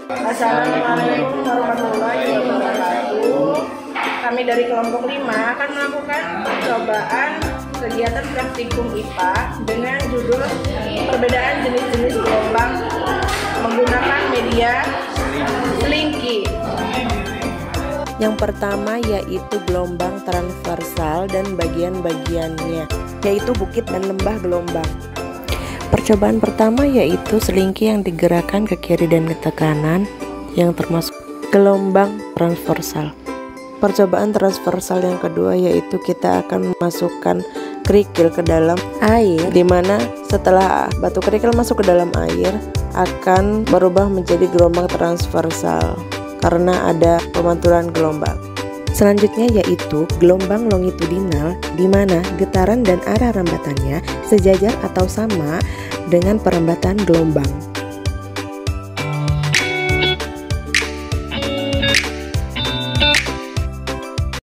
Assalamualaikum warahmatullahi wabarakatuh. Kami dari kelompok 5 akan melakukan percobaan kegiatan praktikum IPA dengan judul perbedaan jenis-jenis gelombang menggunakan media selinki. Yang pertama yaitu gelombang transversal dan bagian-bagiannya, yaitu bukit dan lembah gelombang. Percobaan pertama yaitu selingki yang digerakkan ke kiri dan ke kanan, yang termasuk gelombang transversal. Percobaan transversal yang kedua yaitu kita akan memasukkan kerikil ke dalam air, dimana setelah batu kerikil masuk ke dalam air akan berubah menjadi gelombang transversal karena ada pemantulan gelombang. Selanjutnya yaitu gelombang longitudinal, di mana getaran dan arah rambatannya sejajar atau sama dengan perambatan gelombang.